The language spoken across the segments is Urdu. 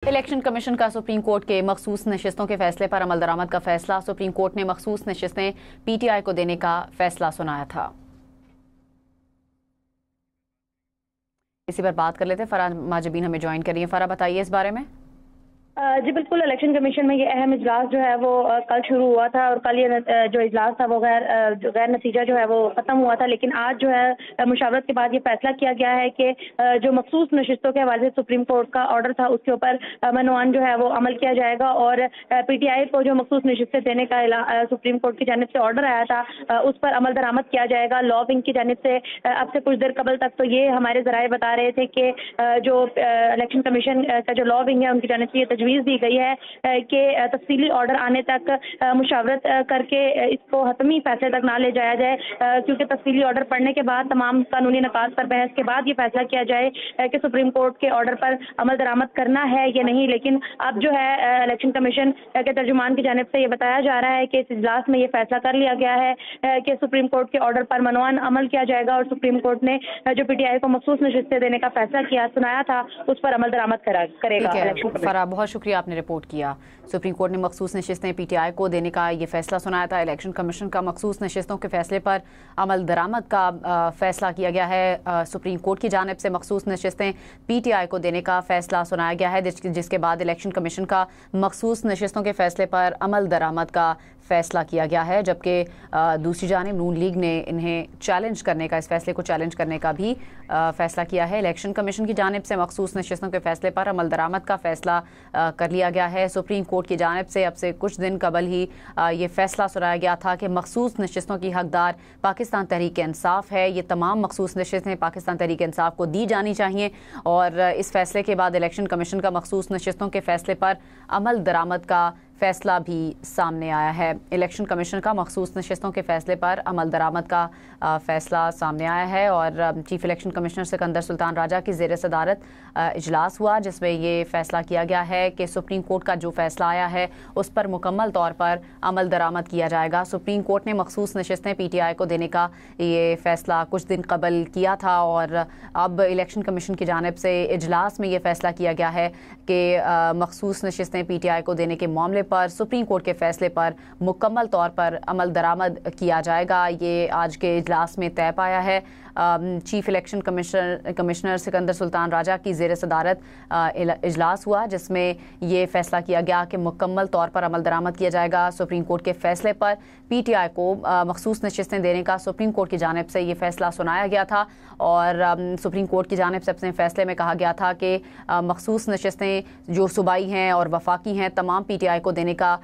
الیکشن کمیشن کا سپریم کورٹ کے مخصوص نشستوں کے فیصلے پر عمل درآمد کا فیصلہ۔ سپریم کورٹ نے مخصوص نشستیں پی ٹی آئی کو دینے کا فیصلہ سنایا تھا۔ اسی پر بات کر لیتے ہیں، فرح ماجبین ہمیں جوائن کریے۔ فرح بتائیے اس بارے میں۔ جی بالکل، الیکشن کمیشن میں یہ اہم اجلاس جو ہے وہ کل شروع ہوا تھا اور کل یہ جو اجلاس تھا وہ غیر نتیجہ جو ہے وہ ختم ہوا تھا، لیکن آج جو ہے مشاورت کے بعد یہ فیصلہ کیا گیا ہے کہ جو مخصوص نشستوں کے حوالے سے سپریم کورٹ کا آرڈر تھا اس کے اوپر منوان جو ہے وہ عمل کیا جائے گا، اور پی ٹی آئی کو جو مخصوص نشستیں دینے کا سپریم کورٹ کی جانب سے آرڈر آیا تھا اس پر عمل درآمد کیا جائے گا۔ لا ونگ کی جانب سے اب سے کچھ دیر قبل تک تو یہ ہمارے ذرائع بتا رہے تھے کہ جو الیکشن کمیشن کا جو لا ونگ ہے ان کی جانب سے یہ تجویز دی گئی ہے کہ تفصیلی آرڈر آنے تک مشاورت کر کے اس کو حتمی فیصلے تک نہ لے جایا جائے، کیونکہ تفصیلی آرڈر پڑھنے کے بعد تمام قانونی نکات پر بحث کے بعد یہ فیصلہ کیا جائے کہ سپریم کورٹ کے آرڈر پر عمل درآمد کرنا ہے یا نہیں۔ لیکن اب جو ہے الیکشن کمیشن کے ترجمان کی جانب سے یہ بتایا جا رہا ہے کہ اس اجلاس میں یہ فیصلہ کر لیا گیا ہے کہ سپریم کورٹ کے آرڈر پر منوان عمل کیا جائے گا، اور سپریم کورٹ نے جو پی ٹی آئی کو مخصوص نشستیں دینے کا فیصلہ سنایا تھا اس پر عمل درآمد کرے گا۔ فرح بہت شکریہ، آپ نے رپورٹ کیا۔ سپریم کورٹ نے مخصوص نشستیں پی ٹی آئی کو دینے کا یہ فیصلہ سنایا تھا۔ الیکشن کمیشن کا مخصوص نشستوں کے فیصلے پر عمل درآمد کا فیصلہ کیا گیا ہے۔ سپریم کورٹ کی جانب سے مخصوص نشستیں پی ٹی آئی کو دینے کا فیصلہ سنایا گیا ہے، جس کے بعد الیکشن کمیشن کا مخصوص نشستوں کے فیصلے پر عمل درآمد کا فیصلہ کیا گیا ہے، جبکہ دوسری جانب نون لیگ نے انہیں چیلنج کرنے کا، اس فیصلے کو چیلنج کرنے کا بھی فیصلہ کیا ہے۔ الیکشن کمیشن کی جانب سے مخصوص نشستوں کے فیصلے پر عمل درآمد کا فیصلہ کر لیا گیا ہے۔ سپریم کورٹ کی جانب سے اب سے کچھ دن قبل ہی یہ فیصلہ سنایا گیا تھا کہ مخصوص نشستوں کی حقدار پاکستان تحریک انصاف ہے۔ یہ تمام مخصوص نشستیں پاکستان تحریک انصاف کو دی جانی چاہیے، اور اس فیصلے کے بعد الیکشن کمیشن کا مخصوص نشستوں کے فیصلے پر عمل درآمد کا فیصلہ بھی سامنے آیا ہے۔ الیکشن کمیشن کا مخصوص نشستوں کے فیصلے پر عمل درآمد کا فیصلہ سامنے آیا ہے، اور چیف الیکشن کمشنر سکندر سلطان راجہ کی زیر صدارت اجلاس ہوا، جس میں یہ فیصلہ کیا گیا ہے کہ سپریم کورٹ کا جو فیصلہ آیا ہے اس پر مکمل طور پر عمل درآمد کیا جائے گا۔ سپریم کورٹ نے مخصوص نشستیں پی ٹی آئی کو دینے کا یہ فیصلہ کچھ دن قبل کیا تھا، اور اب الیکشن کمیشن کی جانب سے اجلاس میں یہ فیصلہ کیا گیا ہے کہ مخصوص نشستیں پی ٹی آئی کو دینے کے معاملے پر سپریم کورٹ کے فیصلے پر مکمل طور پر عمل درآمد کیا جائے گا۔ یہ آج کے اجلاس میں طے پایا ہے۔ چیف الیکشن کمشنر سکندر سلطان راجہ کی زیر صدارت اجلاس ہوا، جس میں یہ فیصلہ کیا گیا کہ مکمل طور پر عمل درآمد کیا جائے گا۔ سپریم کورٹ کے فیصلے پر پی ٹی آئی کو مخصوص نشستیں دینے کا سپریم کورٹ کی جانب سے یہ فیصلہ سنایا گیا تھا، اور سپریم کورٹ کی جانب سے اپنے فیصلے میں کہا گیا تھا کہ مخصوص نشستیں جو صوبائی ہیں اور وفاقی ہیں تمام پی ٹی آئی کو دینے کا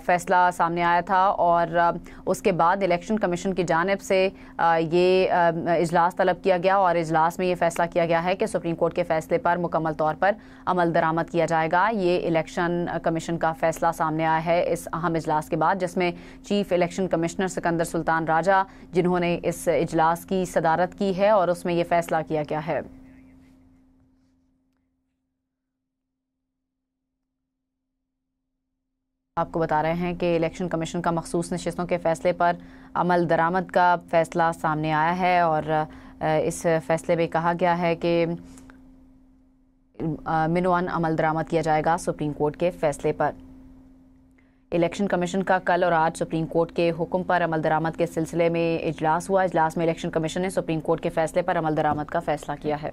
فیصلہ سامنے آیا تھا، اور اس کے بعد الیکشن کمیشن کی جانب سے یہ اجلاس طلب کیا گیا، اور اجلاس میں یہ فیصلہ کیا گیا ہے کہ سپریم کورٹ کے فیصلے پر مکمل طور پر عمل درآمد کیا جائے گا۔ یہ الیکشن کمیشن کا فیصلہ سامنے آیا ہے اس اہم اجلاس کے بعد، جس میں چیف الیکشن کمشنر سکندر سلطان راجہ جنہوں نے اس اجلاس کی صدارت کی ہے، اور اس میں یہ فیصلہ کیا گیا ہے۔ آپ کو بتا رہے ہیں کہ الیکشن کمیشن کا مخصوص نشستوں کے فیصلے پر عمل درآمد کا فیصلہ سامنے آیا ہے، اور اس فیصلے میں کہا گیا ہے کہ منوان عمل درآمد کیا جائے گا سپریم کورٹ کے فیصلے پر۔ الیکشن کمیشن کا کل اور آج سپریم کورٹ کے حکم پر عمل درآمد کے سلسلے میں اجلاس ہوا۔ اجلاس میں الیکشن کمیشن نے سپریم کورٹ کے فیصلے پر عمل درآمد کا فیصلہ کیا ہے۔